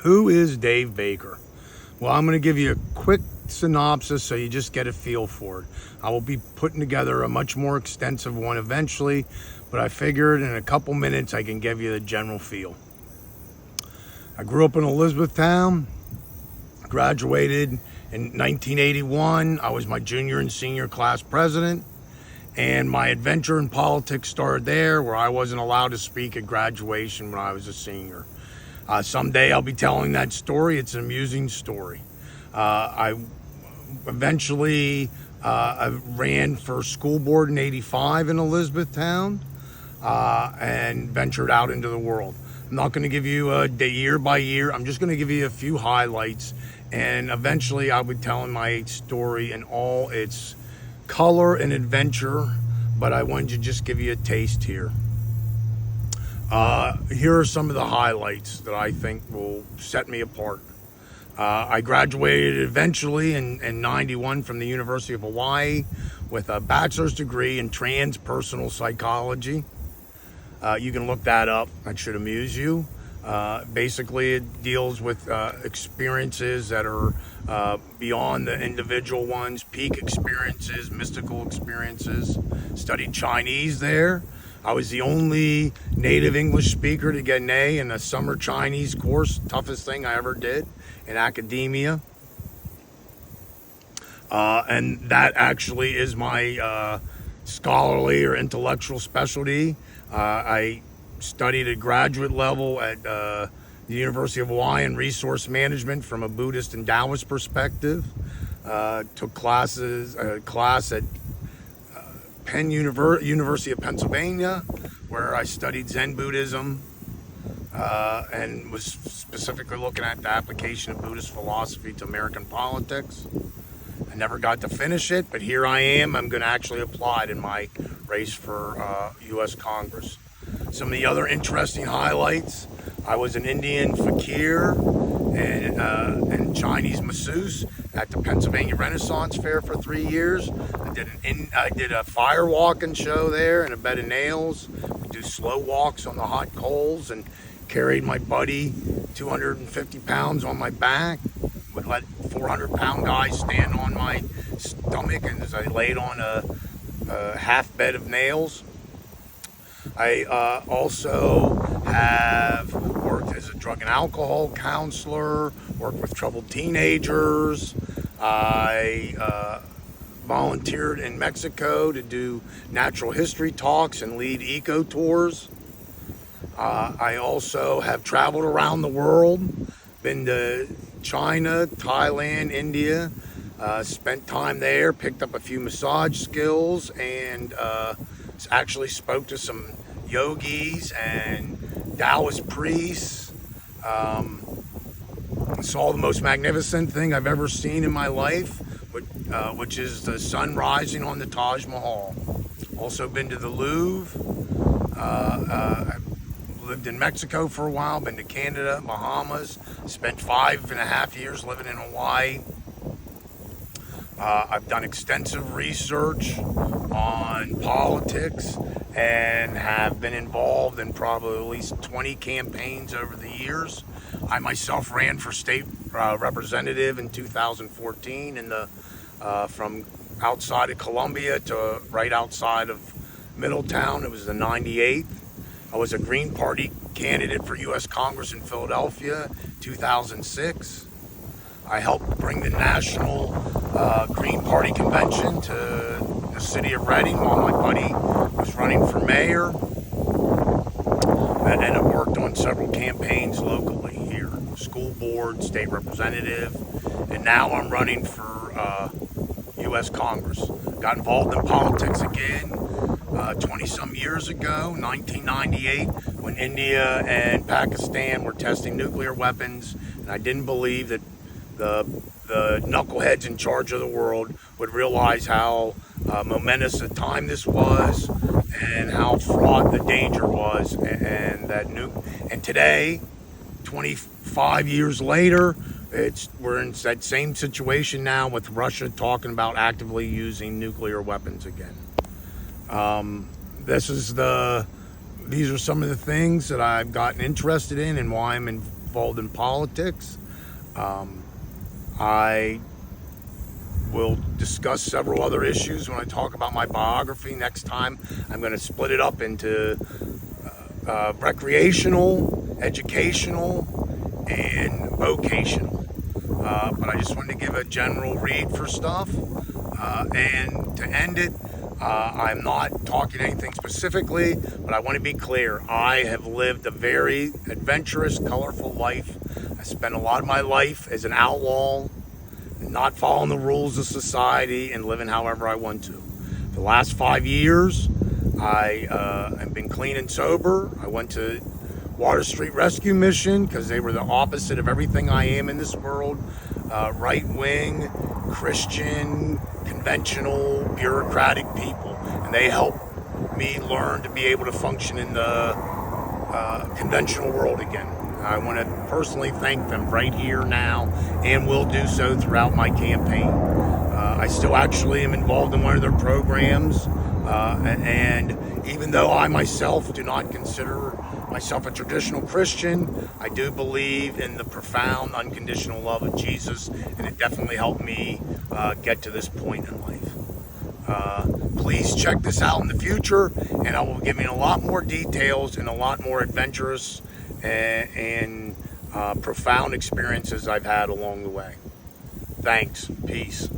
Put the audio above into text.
Who is Dave Baker? Well, I'm going to give you a quick synopsis so you just get a feel for it. I will be putting together a much more extensive one eventually, but I figured in a couple minutes I can give you the general feel. I grew up in Elizabethtown, graduated in 1981. I was my junior and senior class president, and my adventure in politics started there, where I wasn't allowed to speak at graduation when I was a senior. Someday I'll be telling that story. It's an amusing story. I eventually ran for school board in '85 in Elizabethtown and ventured out into the world. I'm not going to give you a year by year. I'm just going to give you a few highlights, and eventually I'll be telling my story in all its color and adventure, but I wanted to just give you a taste here. Here are some of the highlights that I think will set me apart. I graduated eventually in 91 from the University of Hawaii with a bachelor's degree in transpersonal psychology. You can look that up. That should amuse you. Basically, it deals with experiences that are beyond the individual ones, peak experiences, mystical experiences. Studied Chinese there. I was the only native English speaker to get an A in a summer Chinese course, toughest thing I ever did in academia. And that actually is my scholarly or intellectual specialty. I studied at graduate level at the University of Hawaii in resource management from a Buddhist and Taoist perspective. Took class at University of Pennsylvania, where I studied Zen Buddhism and was specifically looking at the application of Buddhist philosophy to American politics. I never got to finish it, but here I am. I'm going to actually apply it in my race for U.S. Congress. Some of the other interesting highlights: I was an Indian fakir and Chinese masseuse at the Pennsylvania Renaissance Fair for 3 years. I did a fire walking show there and a bed of nails. We do slow walks on the hot coals and carried my buddy 250 pounds on my back. Would let 400-pound guys stand on my stomach, and as I laid on a half bed of nails. I also have worked as a drug and alcohol counselor, worked with troubled teenagers. I volunteered in Mexico to do natural history talks and lead eco tours. I also have traveled around the world, been to China, Thailand, India, spent time there, picked up a few massage skills, and actually spoke to some yogis and Taoist priests. Saw the most magnificent thing I've ever seen in my life, which is the sun rising on the Taj Mahal. Also been to the Louvre. Lived in Mexico for a while, been to Canada, Bahamas, spent 5.5 years living in Hawaii. I've done extensive research on politics and have been involved in probably at least 20 campaigns over the years. I myself ran for state representative in 2014 from outside of Columbia to right outside of Middletown. It was the 98th. I was a Green Party candidate for U.S. Congress in Philadelphia, 2006. I helped bring the National Green Party Convention to the city of Reading while my buddy was running for mayor. And I worked on several campaigns locally here, school board, state representative, and now I'm running for U.S. Congress. Got involved in politics again 20-some years ago, 1998, when India and Pakistan were testing nuclear weapons, and I didn't believe that the knuckleheads in charge of the world would realize how momentous a time this was and how fraught the danger was, and today, 25 years later, we're in that same situation now with Russia talking about actively using nuclear weapons again. These are some of the things that I've gotten interested in and why I'm involved in politics. I will discuss several other issues when I talk about my biography next time. I'm going to split it up into recreational, educational, and vocational. But I just wanted to give a general read for stuff. And to end it, I'm not talking anything specifically, but I want to be clear. I have lived a very adventurous, colorful life. I spent a lot of my life as an outlaw, not following the rules of society and living however I want to. The last 5 years, I have been clean and sober. I went to Water Street Rescue Mission because they were the opposite of everything I am in this world. Right-wing, Christian, conventional, bureaucratic people. And they helped me learn to be able to function in the conventional world again. I want to personally thank them right here now, and will do so throughout my campaign. I still actually am involved in one of their programs, and even though I myself do not consider myself a traditional Christian, I do believe in the profound, unconditional love of Jesus, and it definitely helped me get to this point in life. Please check this out in the future, and I will be giving a lot more details and a lot more adventurous and profound experiences I've had along the way. Thanks. Peace.